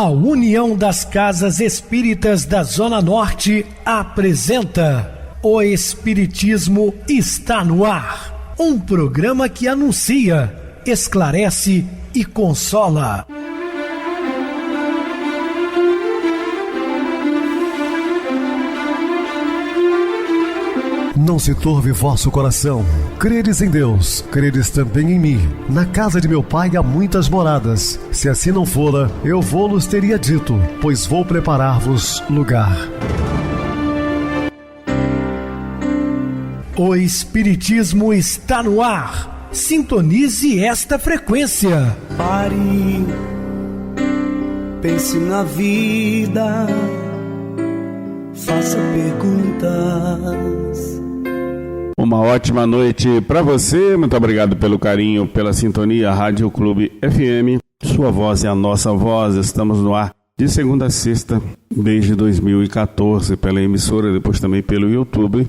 A União das Casas Espíritas da Zona Norte apresenta O Espiritismo está no ar. Um programa que anuncia, esclarece e consola. Não se turve vosso coração. Credes em Deus, credes também em mim. Na casa de meu pai há muitas moradas. Se assim não fora, eu vou-los teria dito, pois vou preparar-vos lugar. O Espiritismo está no ar. Sintonize esta frequência. Pare, pense na vida, faça perguntas. Uma ótima noite para você, muito obrigado pelo carinho, pela sintonia. Rádio Clube FM, sua voz é a nossa voz. Estamos no ar de segunda a sexta, desde 2014, pela emissora, depois também pelo YouTube.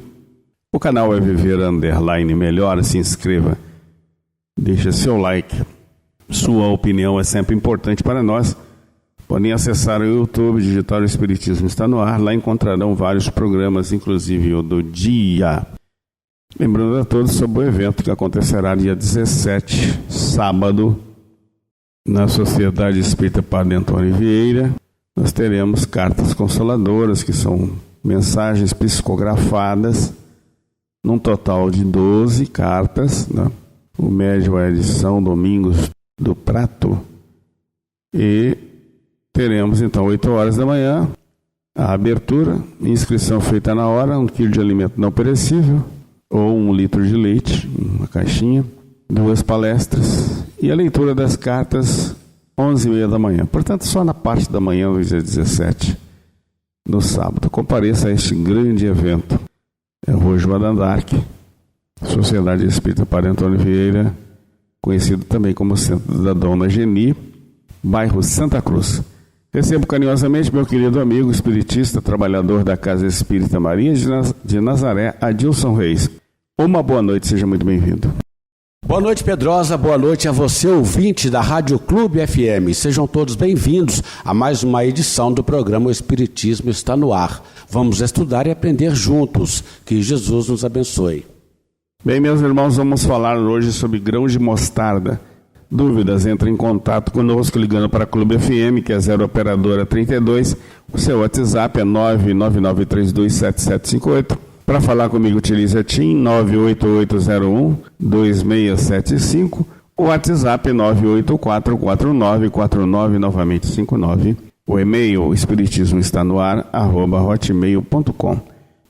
O canal é Viver _ Melhor, se inscreva, deixa seu like, sua opinião é sempre importante para nós. Podem acessar o YouTube, digitar o Espiritismo está no ar, lá encontrarão vários programas, inclusive o do dia. Lembrando a todos sobre o evento que acontecerá dia 17, sábado, na Sociedade Espírita Padre Antônio Vieira. Nós teremos cartas consoladoras, que são mensagens psicografadas, num total de 12 cartas, né? O médium é de São Domingos do Prato. E teremos então 8 horas da manhã a abertura, inscrição feita na hora, 1 quilo de alimento não perecível, ou 1 litro de leite, uma caixinha, 2 palestras e a leitura das cartas 11h30 da manhã. Portanto, só na parte da manhã do dia 17, no sábado. Compareça a este grande evento. É Rua Joana d'Arc, Sociedade Espírita Padre Antônio Vieira, conhecido também como Centro da Dona Geni, bairro Santa Cruz. Recebo carinhosamente meu querido amigo espiritista, trabalhador da Casa Espírita Maria de Nazaré, Adilson Reis. Uma boa noite, seja muito bem-vindo. Boa noite, Pedrosa, boa noite a você, ouvinte da Rádio Clube FM. Sejam todos bem-vindos a mais uma edição do programa O Espiritismo está no ar. Vamos estudar e aprender juntos. Que Jesus nos abençoe. Bem, meus irmãos, vamos falar hoje sobre grão de mostarda. Dúvidas, entre em contato conosco ligando para a Clube FM, que é 0 operadora 32. O seu WhatsApp é 999327758. Para falar comigo, utilize a TIM 98801-2675. O WhatsApp é 9844949, novamente 59. O e-mail, espiritismo está no ar, @hotmail.com.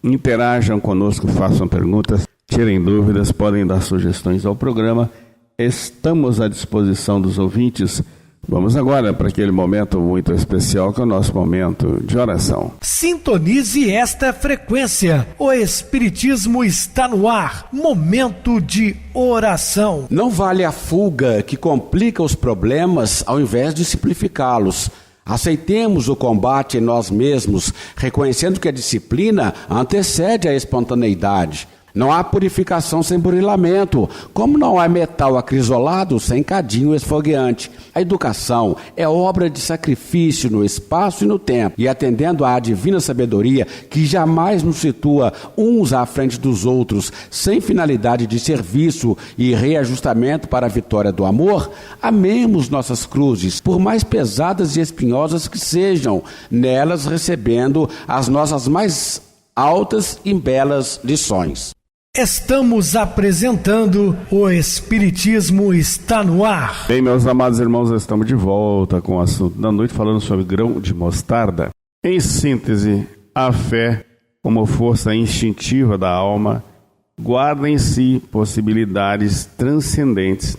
Interajam conosco, façam perguntas, tirem dúvidas, podem dar sugestões ao programa. Estamos à disposição dos ouvintes. Vamos agora para aquele momento muito especial, que é o nosso momento de oração. Sintonize esta frequência. O Espiritismo está no ar. Momento de oração. Não vale a fuga que complica os problemas ao invés de simplificá-los. Aceitemos o combate em nós mesmos, reconhecendo que a disciplina antecede a espontaneidade. Não há purificação sem burilamento, como não há metal acrisolado sem cadinho esfogueante. A educação é obra de sacrifício no espaço e no tempo, e atendendo à divina sabedoria que jamais nos situa uns à frente dos outros, sem finalidade de serviço e reajustamento para a vitória do amor, amemos nossas cruzes, por mais pesadas e espinhosas que sejam, nelas recebendo as nossas mais altas e belas lições. Estamos apresentando O Espiritismo está no ar. Bem, meus amados irmãos, estamos de volta com o assunto da noite, falando sobre grão de mostarda. Em síntese, a fé, como força instintiva da alma, guarda em si possibilidades transcendentes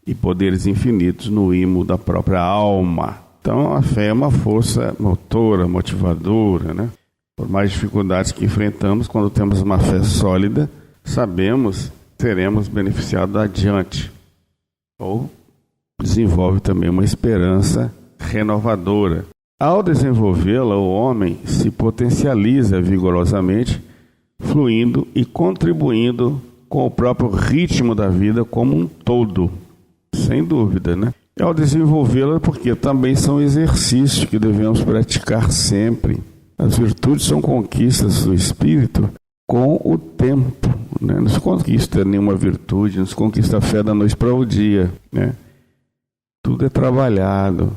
e poderes infinitos no imo da própria alma. Então, a fé é uma força motora, motivadora, né? Por mais dificuldades que enfrentamos, quando temos uma fé sólida, sabemos que seremos beneficiados adiante. Ou desenvolve também uma esperança renovadora. Ao desenvolvê-la, o homem se potencializa vigorosamente, fluindo e contribuindo com o próprio ritmo da vida como um todo, sem dúvida, né? ao desenvolvê-la, porque também são exercícios que devemos praticar sempre. As virtudes são conquistas do espírito com o tempo, né? Não se conquista nenhuma virtude, não se conquista a fé da noite para o dia, né? Tudo é trabalhado.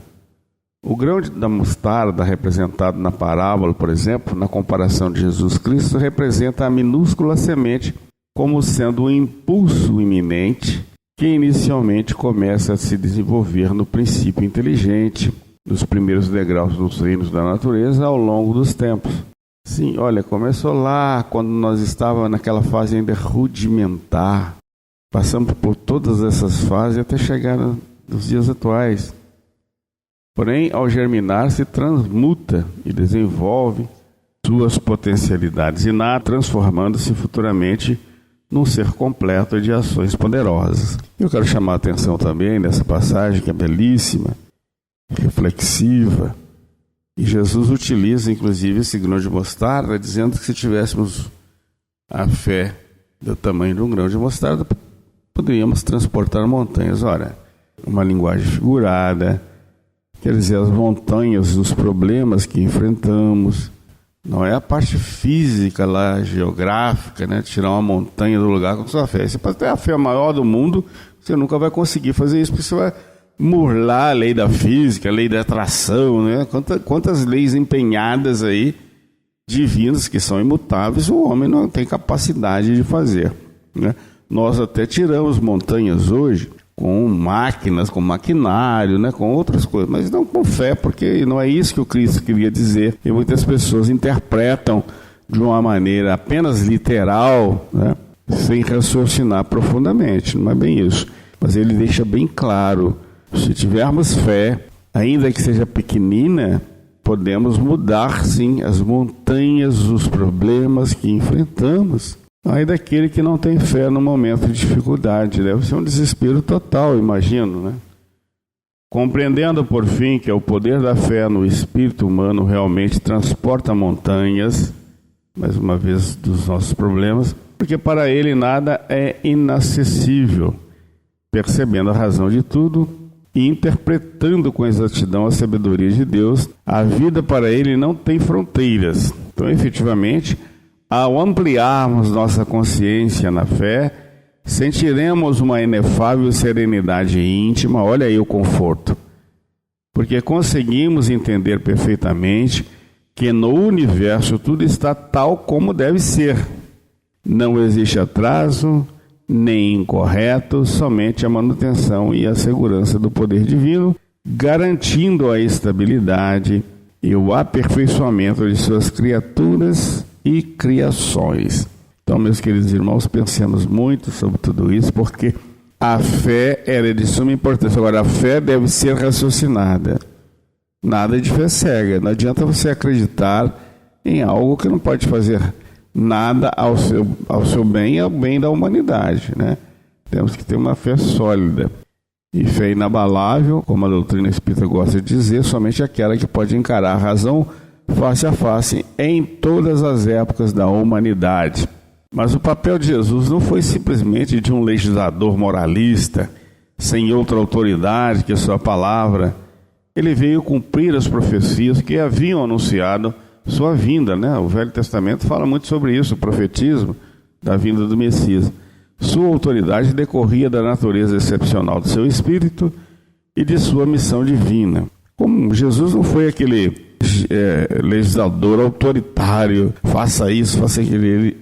O grão da mostarda representado na parábola, por exemplo, na comparação de Jesus Cristo, representa a minúscula semente como sendo um impulso iminente que inicialmente começa a se desenvolver no princípio inteligente, nos primeiros degraus dos reinos da natureza ao longo dos tempos. Sim, olha, começou lá quando nós estávamos naquela fase ainda rudimentar. Passamos por todas essas fases até chegar nos dias atuais. Porém, ao germinar, se transmuta e desenvolve suas potencialidades inatas, transformando-se futuramente num ser completo de ações poderosas. Eu quero chamar a atenção também nessa passagem que é belíssima, reflexiva, e Jesus utiliza inclusive esse grão de mostarda, dizendo que se tivéssemos a fé do tamanho de um grão de mostarda, poderíamos transportar montanhas. Ora, uma linguagem figurada, quer dizer, as montanhas, os problemas que enfrentamos, não é a parte física lá, geográfica, né? Tirar uma montanha do lugar com sua fé. Você pode ter a fé maior do mundo, você nunca vai conseguir fazer isso, porque você vai burlar a lei da física, a lei da atração, né? Quantas leis empenhadas aí, divinas, que são imutáveis, o homem não tem capacidade de fazer, né? Nós até tiramos montanhas hoje com máquinas, com maquinário, né, com outras coisas, mas não com fé, porque não é isso que o Cristo queria dizer. E muitas pessoas interpretam de uma maneira apenas literal, né, sem raciocinar profundamente. Não é bem isso. Mas ele deixa bem claro, se tivermos fé, ainda que seja pequenina, podemos mudar sim as montanhas, os problemas que enfrentamos. Aí daquele que não tem fé no momento de dificuldade, deve ser um desespero total, imagino, né? Compreendendo, por fim, que o poder da fé no espírito humano realmente transporta montanhas, mais uma vez, dos nossos problemas, porque para ele nada é inacessível, percebendo a razão de tudo e interpretando com exatidão a sabedoria de Deus, a vida para ele não tem fronteiras. Então, efetivamente, ao ampliarmos nossa consciência na fé, sentiremos uma inefável serenidade íntima, olha aí o conforto, porque conseguimos entender perfeitamente que no universo tudo está tal como deve ser. Não existe atraso, nem incorreto, somente a manutenção e a segurança do poder divino, garantindo a estabilidade e o aperfeiçoamento de suas criaturas e criações. Então, meus queridos irmãos, pensemos muito sobre tudo isso, porque a fé é de suma importância. Agora, a fé deve ser raciocinada. Nada de fé cega. Não adianta você acreditar em algo que não pode fazer nada ao seu bem e ao bem da humanidade, né? Temos que ter uma fé sólida. E fé inabalável, como a doutrina espírita gosta de dizer, somente aquela que pode encarar a razão face a face em todas as épocas da humanidade. Mas o papel de Jesus não foi simplesmente de um legislador moralista, sem outra autoridade que a sua palavra. Ele veio cumprir as profecias que haviam anunciado sua vinda, né? O Velho Testamento fala muito sobre isso, o profetismo da vinda do Messias. Sua autoridade decorria da natureza excepcional do seu espírito e de sua missão divina. Como Jesus não foi aquele legislador autoritário, faça isso, faça aquilo, ele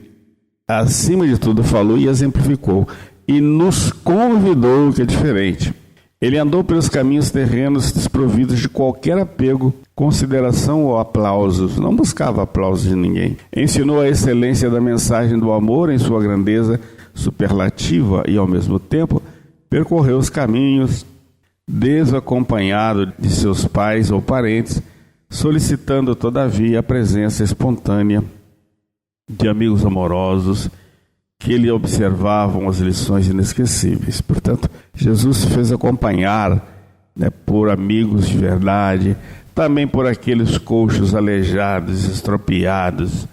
acima de tudo falou e exemplificou e nos convidou, que é diferente. Ele andou pelos caminhos terrenos desprovidos de qualquer apego, consideração ou aplausos, não buscava aplausos de ninguém. Ensinou a excelência da mensagem do amor em sua grandeza superlativa e ao mesmo tempo percorreu os caminhos desacompanhado de seus pais ou parentes, solicitando todavia a presença espontânea de amigos amorosos que lhe observavam as lições inesquecíveis. Portanto, Jesus se fez acompanhar, né, por amigos de verdade, também por aqueles coxos aleijados, estropiados,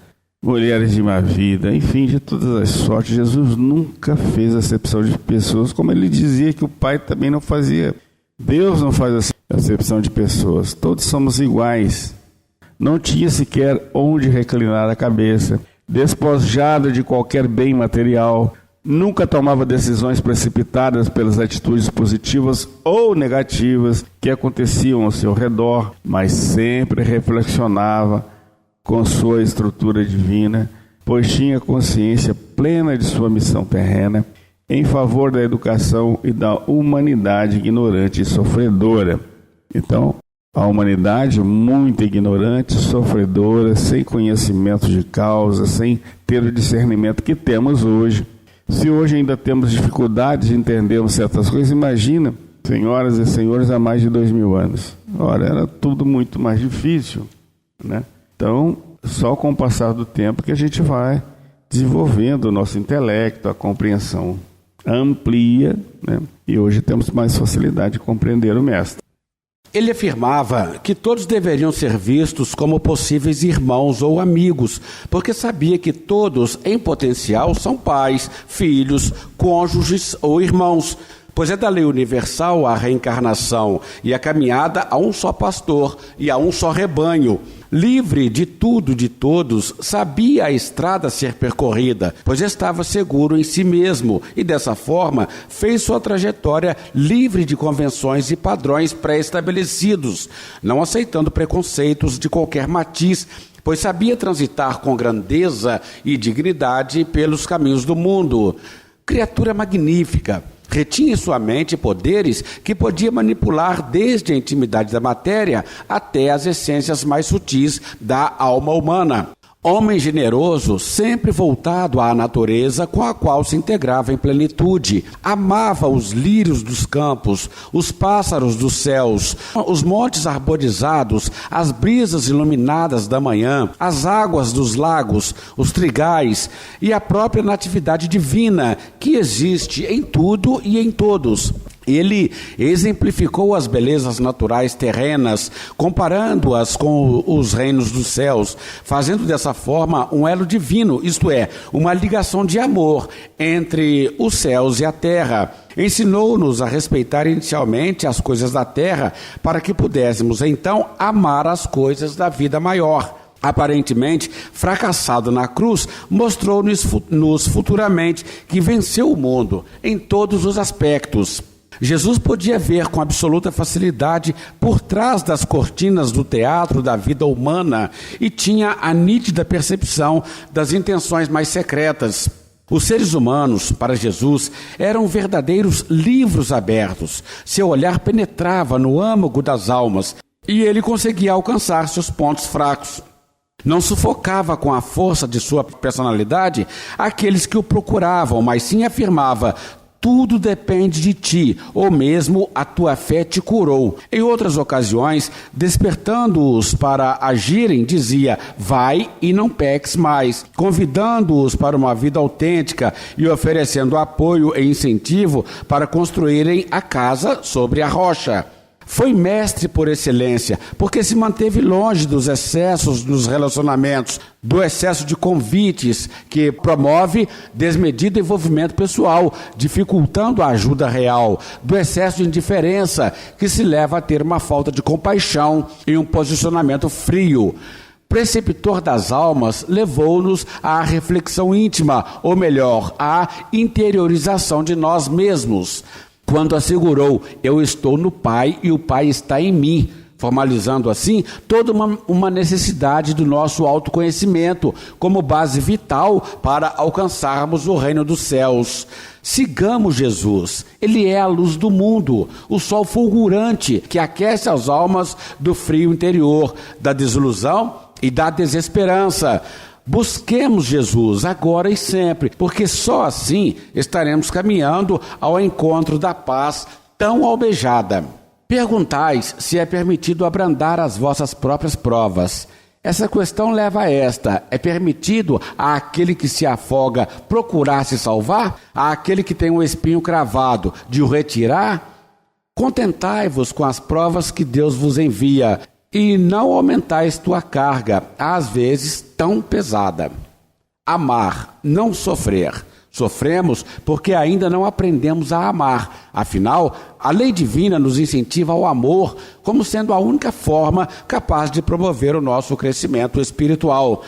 mulheres de má vida, enfim, de todas as sortes. Jesus nunca fez acepção de pessoas, como ele dizia que o Pai também não fazia. Deus não faz acepção de pessoas, todos somos iguais. Não tinha sequer onde reclinar a cabeça, despojado de qualquer bem material, nunca tomava decisões precipitadas pelas atitudes positivas ou negativas que aconteciam ao seu redor, mas sempre reflexionava com sua estrutura divina, pois tinha consciência plena de sua missão terrena em favor da educação e da humanidade ignorante e sofredora. Então, a humanidade muito ignorante, sofredora, sem conhecimento de causa, sem ter o discernimento que temos hoje. Se hoje ainda temos dificuldades de entendermos certas coisas, imagina, senhoras e senhores, há mais de 2000 anos. Ora, era tudo muito mais difícil, né? Então, só com o passar do tempo que a gente vai desenvolvendo o nosso intelecto, a compreensão amplia, né? E hoje temos mais facilidade de compreender o Mestre. Ele afirmava que todos deveriam ser vistos como possíveis irmãos ou amigos, porque sabia que todos, em potencial, são pais, filhos, cônjuges ou irmãos, pois é da lei universal a reencarnação e a caminhada a um só pastor e a um só rebanho. Livre de tudo, de todos, sabia a estrada a ser percorrida, pois estava seguro em si mesmo e, dessa forma, fez sua trajetória livre de convenções e padrões pré-estabelecidos, não aceitando preconceitos de qualquer matiz, pois sabia transitar com grandeza e dignidade pelos caminhos do mundo. Criatura magnífica! Retinha em sua mente poderes que podia manipular desde a intimidade da matéria até as essências mais sutis da alma humana. Homem generoso, sempre voltado à natureza com a qual se integrava em plenitude. Amava os lírios dos campos, os pássaros dos céus, os montes arborizados, as brisas iluminadas da manhã, as águas dos lagos, os trigais e a própria natividade divina que existe em tudo e em todos. Ele exemplificou as belezas naturais terrenas, comparando-as com os reinos dos céus, fazendo dessa forma um elo divino, isto é, uma ligação de amor entre os céus e a terra. Ensinou-nos a respeitar inicialmente as coisas da terra, para que pudéssemos então amar as coisas da vida maior. Aparentemente fracassado na cruz, mostrou-nos futuramente que venceu o mundo em todos os aspectos. Jesus podia ver com absoluta facilidade por trás das cortinas do teatro da vida humana e tinha a nítida percepção das intenções mais secretas. Os seres humanos, para Jesus, eram verdadeiros livros abertos. Seu olhar penetrava no âmago das almas e ele conseguia alcançar seus pontos fracos. Não sufocava com a força de sua personalidade aqueles que o procuravam, mas sim afirmava: tudo depende de ti, ou mesmo a tua fé te curou. Em outras ocasiões, despertando-os para agirem, dizia: vai e não peques mais, convidando-os para uma vida autêntica e oferecendo apoio e incentivo para construírem a casa sobre a rocha. Foi mestre por excelência, porque se manteve longe dos excessos nos relacionamentos, do excesso de convites que promove desmedido envolvimento pessoal, dificultando a ajuda real, do excesso de indiferença que se leva a ter uma falta de compaixão e um posicionamento frio. Preceptor das almas, levou-nos à reflexão íntima, ou melhor, à interiorização de nós mesmos, quando assegurou: eu estou no Pai e o Pai está em mim, formalizando assim toda uma necessidade do nosso autoconhecimento como base vital para alcançarmos o reino dos céus. Sigamos Jesus, Ele é a luz do mundo, o sol fulgurante que aquece as almas do frio interior, da desilusão e da desesperança. Busquemos Jesus agora e sempre, porque só assim estaremos caminhando ao encontro da paz tão almejada. Perguntais se é permitido abrandar as vossas próprias provas. Essa questão leva a esta: é permitido àquele que se afoga procurar se salvar? Àquele que tem um espinho cravado de o retirar? Contentai-vos com as provas que Deus vos envia, e não aumentais tua carga, às vezes tão pesada. Amar, não sofrer. Sofremos porque ainda não aprendemos a amar. Afinal, a lei divina nos incentiva ao amor como sendo a única forma capaz de promover o nosso crescimento espiritual.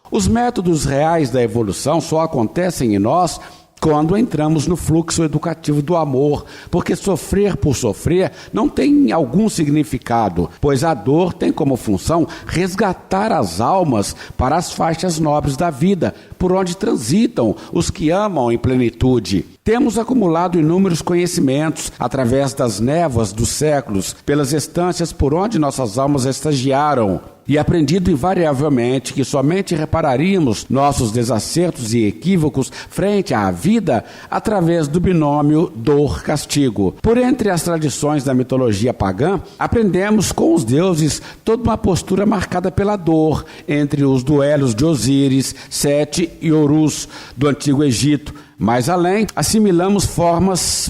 Os métodos reais da evolução só acontecem em nós quando entramos no fluxo educativo do amor, porque sofrer por sofrer não tem algum significado, pois a dor tem como função resgatar as almas para as faixas nobres da vida, por onde transitam os que amam em plenitude. Temos acumulado inúmeros conhecimentos através das névoas dos séculos, pelas estâncias por onde nossas almas estagiaram, e aprendido invariavelmente que somente repararíamos nossos desacertos e equívocos frente à vida através do binômio dor-castigo. Por entre as tradições da mitologia pagã, aprendemos com os deuses toda uma postura marcada pela dor, entre os duelos de Osíris, Sete e Horus do Antigo Egito. Mais além, assimilamos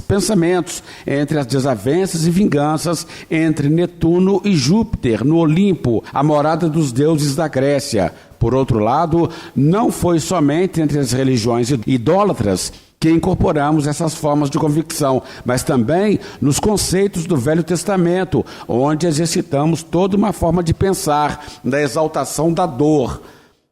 pensamentos entre as desavenças e vinganças entre Netuno e Júpiter no Olimpo, a morada dos deuses da Grécia. Por outro lado, não foi somente entre as religiões idólatras que incorporamos essas formas de convicção, mas também nos conceitos do Velho Testamento, onde exercitamos toda uma forma de pensar da exaltação da dor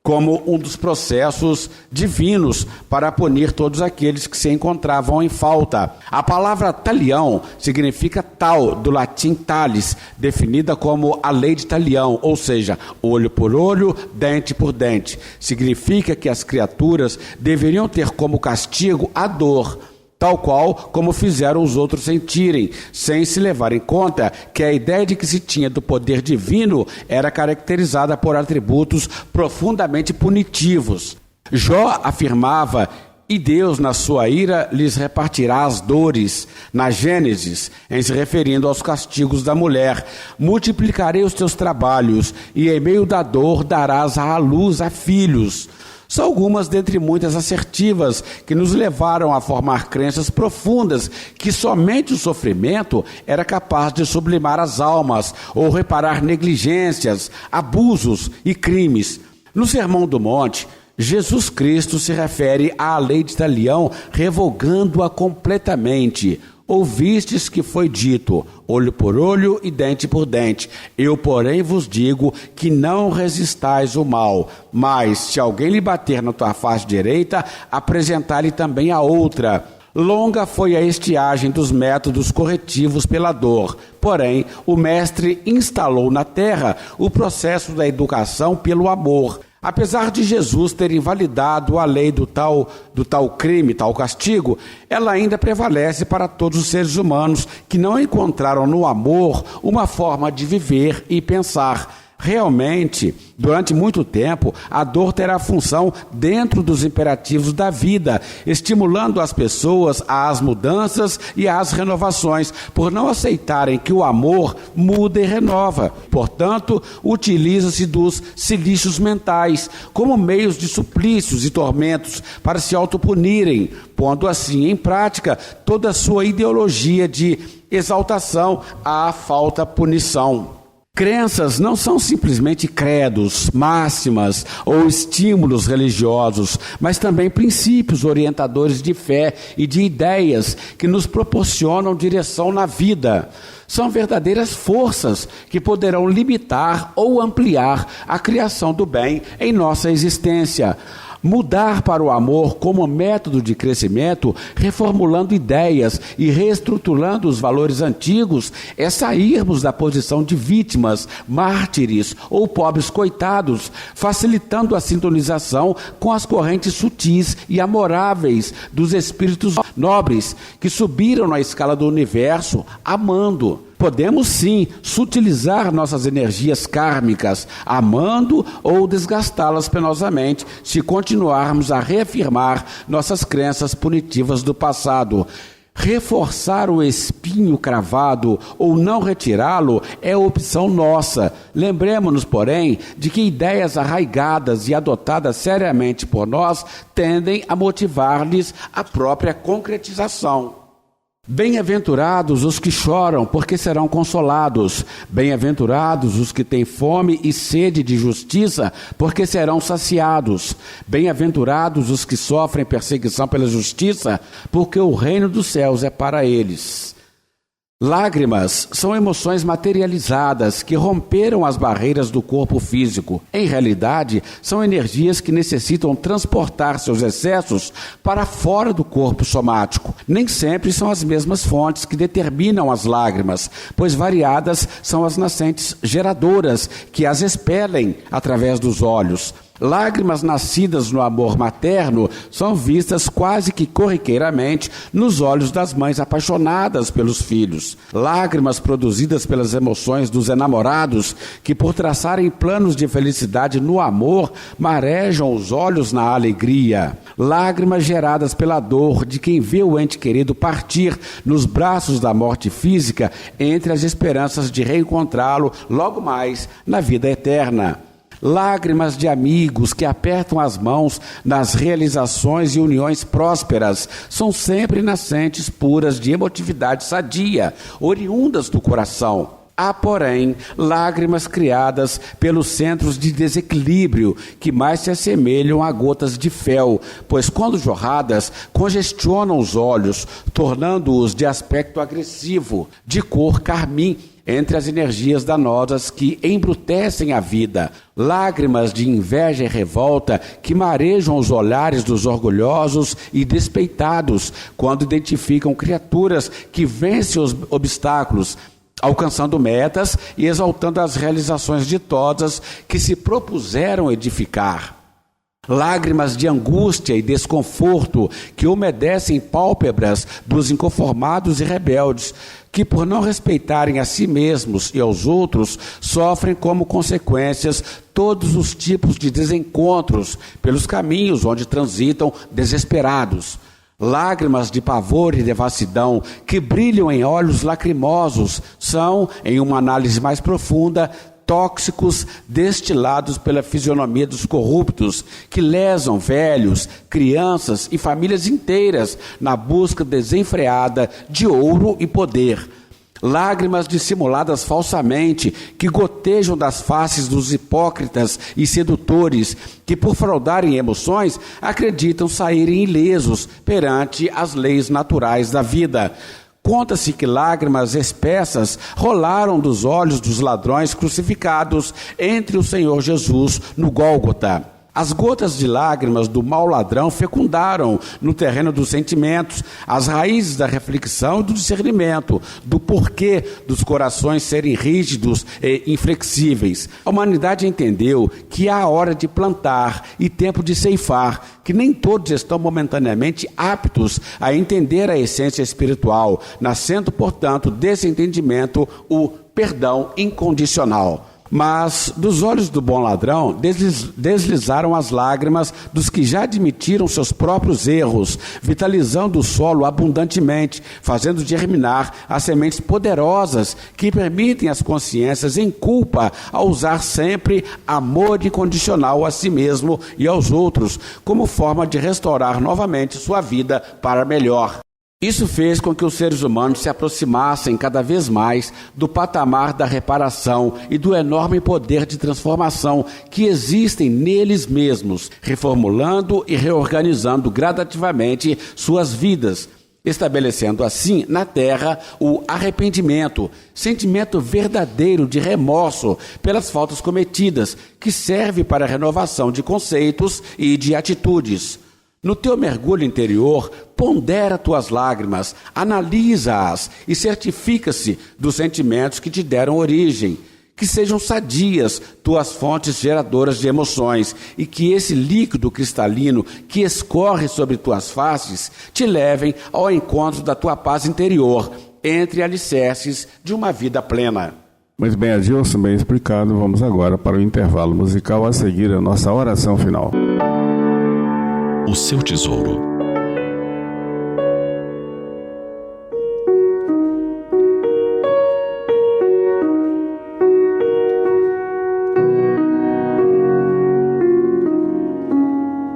como um dos processos divinos para punir todos aqueles que se encontravam em falta. A palavra talião significa tal, do latim talis, definida como a lei de Talião, ou seja, olho por olho, dente por dente. Significa que as criaturas deveriam ter como castigo a dor, tal qual como fizeram os outros sentirem, sem se levar em conta que a ideia de que se tinha do poder divino era caracterizada por atributos profundamente punitivos. Jó afirmava: e Deus, na sua ira, lhes repartirá as dores. Na Gênesis, em se referindo aos castigos da mulher: multiplicarei os teus trabalhos, e em meio da dor darás à luz a filhos. São algumas dentre muitas assertivas que nos levaram a formar crenças profundas que somente o sofrimento era capaz de sublimar as almas ou reparar negligências, abusos e crimes. No Sermão do Monte, Jesus Cristo se refere à lei de Talião, revogando-a completamente. Ouvistes que foi dito, olho por olho e dente por dente. Eu, porém, vos digo que não resistais o mal, mas se alguém lhe bater na tua face direita, apresentai-lhe também a outra. Longa foi a estiagem dos métodos corretivos pela dor, porém, o Mestre instalou na terra o processo da educação pelo amor. Apesar de Jesus ter invalidado a lei do tal crime, tal castigo, ela ainda prevalece para todos os seres humanos que não encontraram no amor uma forma de viver e pensar. Realmente, durante muito tempo, a dor terá função dentro dos imperativos da vida, estimulando as pessoas às mudanças e às renovações, por não aceitarem que o amor muda e renova. Portanto, utiliza-se dos silícios mentais como meios de suplícios e tormentos para se autopunirem, pondo assim em prática toda a sua ideologia de exaltação à falta punição. Crenças não são simplesmente credos, máximas ou estímulos religiosos, mas também princípios orientadores de fé e de ideias que nos proporcionam direção na vida. São verdadeiras forças que poderão limitar ou ampliar a criação do bem em nossa existência. Mudar para o amor como método de crescimento, reformulando ideias e reestruturando os valores antigos, é sairmos da posição de vítimas, mártires ou pobres coitados, facilitando a sintonização com as correntes sutis e amoráveis dos espíritos nobres que subiram na escala do universo, amando. Podemos sim sutilizar nossas energias kármicas, amando ou desgastá-las penosamente, se continuarmos a reafirmar nossas crenças punitivas do passado. Reforçar o espinho cravado ou não retirá-lo é opção nossa. Lembremos-nos, porém, de que ideias arraigadas e adotadas seriamente por nós tendem a motivar-lhes a própria concretização. Bem-aventurados os que choram, porque serão consolados. Bem-aventurados os que têm fome e sede de justiça, porque serão saciados. Bem-aventurados os que sofrem perseguição pela justiça, porque o reino dos céus é para eles. Lágrimas são emoções materializadas que romperam as barreiras do corpo físico. Em realidade, são energias que necessitam transportar seus excessos para fora do corpo somático. Nem sempre são as mesmas fontes que determinam as lágrimas, pois variadas são as nascentes geradoras que as expelem através dos olhos. Lágrimas nascidas no amor materno são vistas quase que corriqueiramente nos olhos das mães apaixonadas pelos filhos. Lágrimas produzidas pelas emoções dos enamorados que, por traçarem planos de felicidade no amor, marejam os olhos na alegria. Lágrimas geradas pela dor de quem vê o ente querido partir nos braços da morte física, entre as esperanças de reencontrá-lo logo mais na vida eterna. Lágrimas de amigos que apertam as mãos nas realizações e uniões prósperas são sempre nascentes puras de emotividade sadia, oriundas do coração. Há, porém, lágrimas criadas pelos centros de desequilíbrio que mais se assemelham a gotas de fel, pois quando jorradas, congestionam os olhos, tornando-os de aspecto agressivo, de cor carmim, entre as energias danosas que embrutecem a vida. Lágrimas de inveja e revolta que marejam os olhares dos orgulhosos e despeitados quando identificam criaturas que vencem os obstáculos, alcançando metas e exaltando as realizações ditosas que se propuseram edificar. Lágrimas de angústia e desconforto que umedecem pálpebras dos inconformados e rebeldes, que por não respeitarem a si mesmos e aos outros, sofrem como consequências todos os tipos de desencontros pelos caminhos onde transitam desesperados. Lágrimas de pavor e devassidão que brilham em olhos lacrimosos são, em uma análise mais profunda, tóxicos destilados pela fisionomia dos corruptos, que lesam velhos, crianças e famílias inteiras na busca desenfreada de ouro e poder. Lágrimas dissimuladas falsamente, que gotejam das faces dos hipócritas e sedutores, que por fraudarem emoções, acreditam saírem ilesos perante as leis naturais da vida. Conta-se que lágrimas espessas rolaram dos olhos dos ladrões crucificados entre o Senhor Jesus no Gólgota. As gotas de lágrimas do mau ladrão fecundaram no terreno dos sentimentos as raízes da reflexão e do discernimento, do porquê dos corações serem rígidos e inflexíveis. A humanidade entendeu que há hora de plantar e tempo de ceifar, que nem todos estão momentaneamente aptos a entender a essência espiritual, nascendo, portanto, desse entendimento o perdão incondicional. Mas dos olhos do bom ladrão deslizaram as lágrimas dos que já admitiram seus próprios erros, vitalizando o solo abundantemente, fazendo germinar as sementes poderosas que permitem às consciências em culpa a usar sempre amor incondicional a si mesmo e aos outros, como forma de restaurar novamente sua vida para melhor. Isso fez com que os seres humanos se aproximassem cada vez mais do patamar da reparação e do enorme poder de transformação que existem neles mesmos, reformulando e reorganizando gradativamente suas vidas, estabelecendo assim na Terra o arrependimento, sentimento verdadeiro de remorso pelas faltas cometidas, que serve para a renovação de conceitos e de atitudes. No teu mergulho interior, pondera tuas lágrimas, analisa-as e certifica-se dos sentimentos que te deram origem. Que sejam sadias tuas fontes geradoras de emoções e que esse líquido cristalino que escorre sobre tuas faces te levem ao encontro da tua paz interior, entre alicerces de uma vida plena. Muito bem, Adilson, bem explicado. Vamos agora para o intervalo musical, a seguir a nossa oração final. O seu tesouro.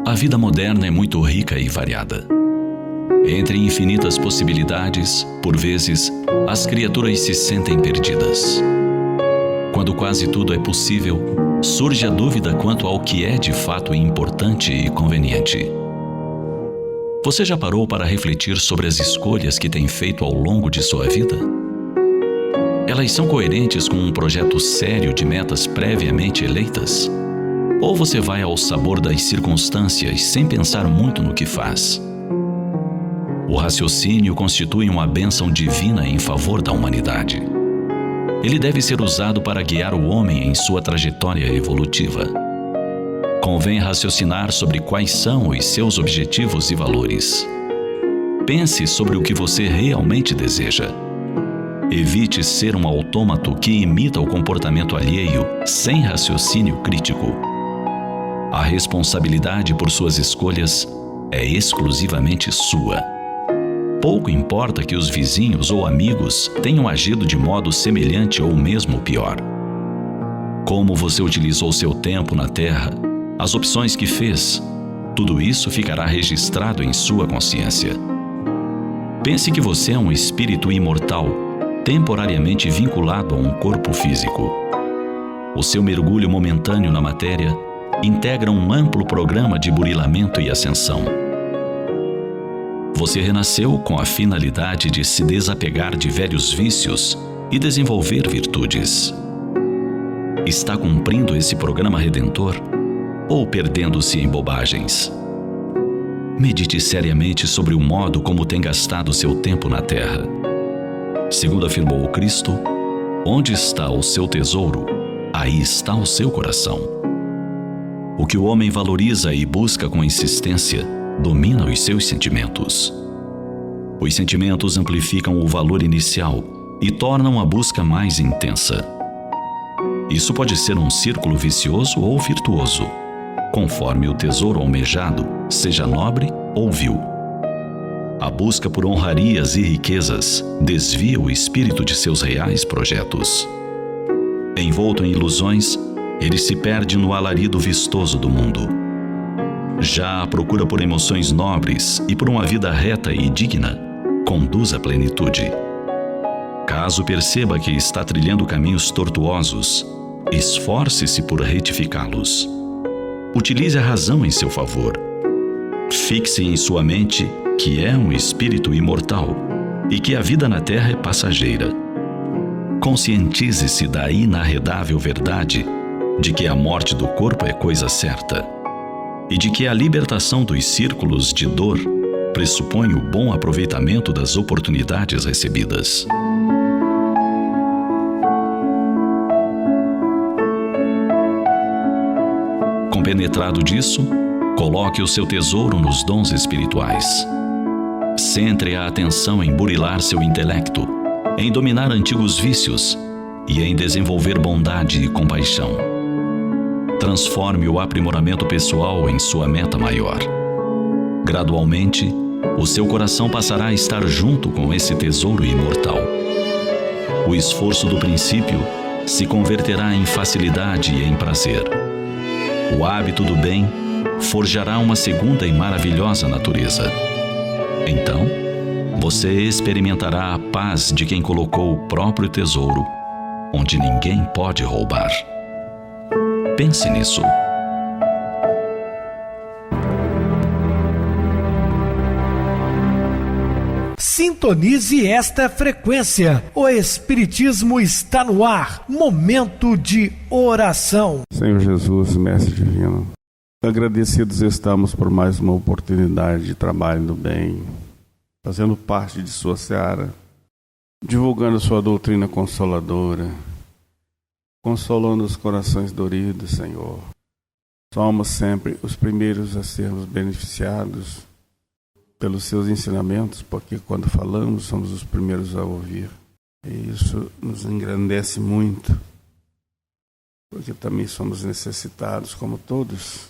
A vida moderna é muito rica e variada. Entre infinitas possibilidades, por vezes, as criaturas se sentem perdidas. Quando quase tudo é possível, surge a dúvida quanto ao que é de fato importante e conveniente. Você já parou para refletir sobre as escolhas que tem feito ao longo de sua vida? Elas são coerentes com um projeto sério de metas previamente eleitas? Ou você vai ao sabor das circunstâncias sem pensar muito no que faz? O raciocínio constitui uma bênção divina em favor da humanidade. Ele deve ser usado para guiar o homem em sua trajetória evolutiva. Convém raciocinar sobre quais são os seus objetivos e valores. Pense sobre o que você realmente deseja. Evite ser um autômato que imita o comportamento alheio sem raciocínio crítico. A responsabilidade por suas escolhas é exclusivamente sua. Pouco importa que os vizinhos ou amigos tenham agido de modo semelhante ou mesmo pior. Como você utilizou seu tempo na Terra, as opções que fez, tudo isso ficará registrado em sua consciência. Pense que você é um espírito imortal, temporariamente vinculado a um corpo físico. O seu mergulho momentâneo na matéria integra um amplo programa de burilamento e ascensão. Você renasceu com a finalidade de se desapegar de velhos vícios e desenvolver virtudes. Está cumprindo esse programa redentor ou perdendo-se em bobagens? Medite seriamente sobre o modo como tem gastado seu tempo na Terra. Segundo afirmou o Cristo, onde está o seu tesouro, aí está o seu coração. O que o homem valoriza e busca com insistência domina os seus sentimentos. Os sentimentos amplificam o valor inicial e tornam a busca mais intensa. Isso pode ser um círculo vicioso ou virtuoso, conforme o tesouro almejado seja nobre ou vil. A busca por honrarias e riquezas desvia o espírito de seus reais projetos. Envolto em ilusões, ele se perde no alarido vistoso do mundo. Já a procura por emoções nobres e por uma vida reta e digna conduz à plenitude. Caso perceba que está trilhando caminhos tortuosos, esforce-se por retificá-los. Utilize a razão em seu favor. Fixe em sua mente que é um espírito imortal e que a vida na Terra é passageira. Conscientize-se da inarredável verdade de que a morte do corpo é coisa certa e de que a libertação dos círculos de dor pressupõe o bom aproveitamento das oportunidades recebidas. Compenetrado disso, coloque o seu tesouro nos dons espirituais. Centre a atenção em burilar seu intelecto, em dominar antigos vícios e em desenvolver bondade e compaixão. Transforme o aprimoramento pessoal em sua meta maior. Gradualmente, o seu coração passará a estar junto com esse tesouro imortal. O esforço do princípio se converterá em facilidade e em prazer. O hábito do bem forjará uma segunda e maravilhosa natureza. Então, você experimentará a paz de quem colocou o próprio tesouro onde ninguém pode roubar. Pense nisso. Sintonize esta frequência. O Espiritismo está no ar. Momento de oração. Senhor Jesus, Mestre Divino, agradecidos estamos por mais uma oportunidade de trabalho no bem, fazendo parte de sua seara, divulgando sua doutrina consoladora, consolando os corações doridos, Senhor. Somos sempre os primeiros a sermos beneficiados pelos seus ensinamentos, porque quando falamos somos os primeiros a ouvir. E isso nos engrandece muito, porque também somos necessitados, como todos,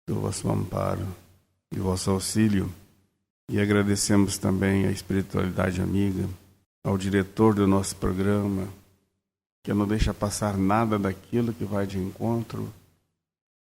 do vosso amparo e vosso auxílio. E agradecemos também à espiritualidade amiga, ao diretor do nosso programa, que não deixa passar nada daquilo que vai de encontro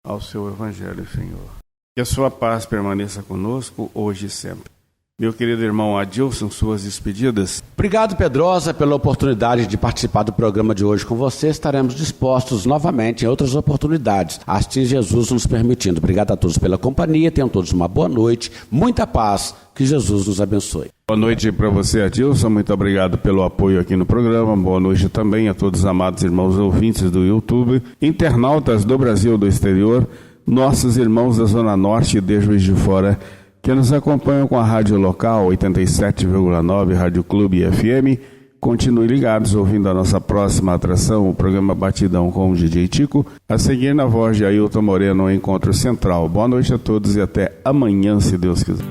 ao seu Evangelho, Senhor. Que a sua paz permaneça conosco hoje e sempre. Meu querido irmão Adilson, suas despedidas. Obrigado, Pedrosa, pela oportunidade de participar do programa de hoje com você. Estaremos dispostos novamente em outras oportunidades, assim Jesus nos permitindo. Obrigado a todos pela companhia, tenham todos uma boa noite, muita paz, que Jesus nos abençoe. Boa noite para você, Adilson, muito obrigado pelo apoio aqui no programa. Boa noite também a todos os amados irmãos ouvintes do YouTube, internautas do Brasil e do exterior, nossos irmãos da Zona Norte e de Juiz de Fora, que nos acompanham com a rádio local 87,9 Rádio Clube FM. Continue ligados ouvindo a nossa próxima atração, o programa Batidão com o DJ Tico, a seguir na voz de Ailton Moreno, o Encontro Central. Boa noite a todos e até amanhã, se Deus quiser.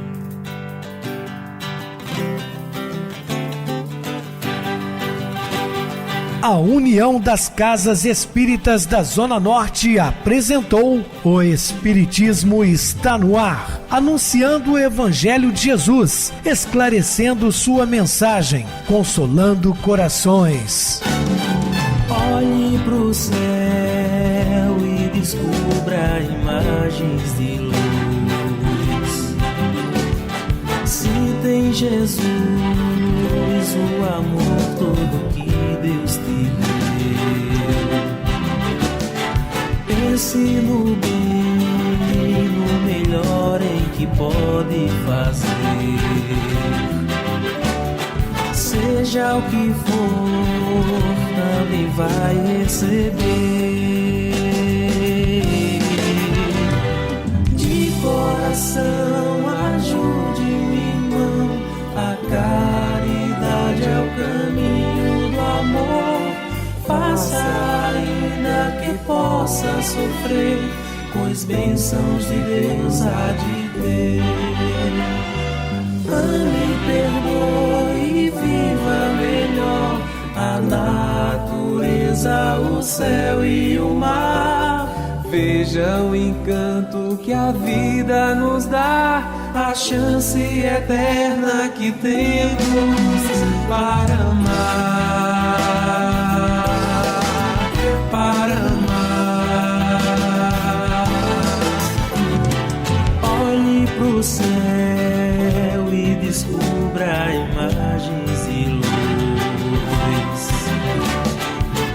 A União das Casas Espíritas da Zona Norte apresentou O Espiritismo Está no Ar, anunciando o Evangelho de Jesus, esclarecendo sua mensagem, consolando corações. Olhe pro céu e descubra imagens de luz. Se tem Jesus, o amor todo que Deus te deu. Pense no bem, no melhor em que pode fazer. Seja o que for, também vai receber. De coração, ajude-me, irmão, a caridade é o caminho do amor. Faça ainda que possa sofrer, pois bênçãos de Deus há de ter. Ame, perdoe e viva melhor a natureza, o céu e o mar. Veja o encanto que a vida nos dá, a chance eterna que temos para amar, para amar. Olhe pro céu e descubra imagens e luz.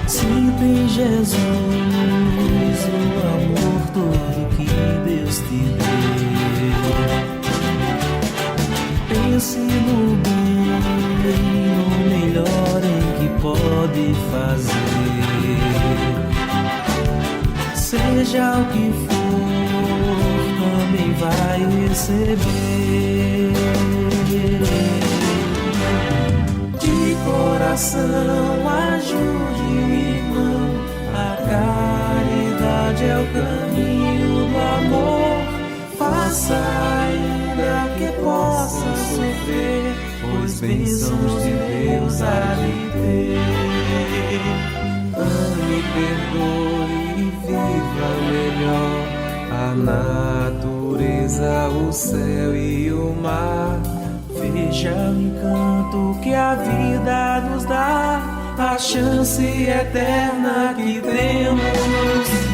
Se tem Jesus, o amor todo que Deus te deu. Pense no bem, no melhor em que pode fazer. Seja o que for, também vai receber. De coração, ajude o irmão, a caridade é o caminho do amor. Faça ainda que possa sofrer, pois bênçãos de Deus há de ter. Ame, perdoe e viva melhor a natureza, o céu e o mar. Veja o encanto que a vida nos dá, a chance eterna que temos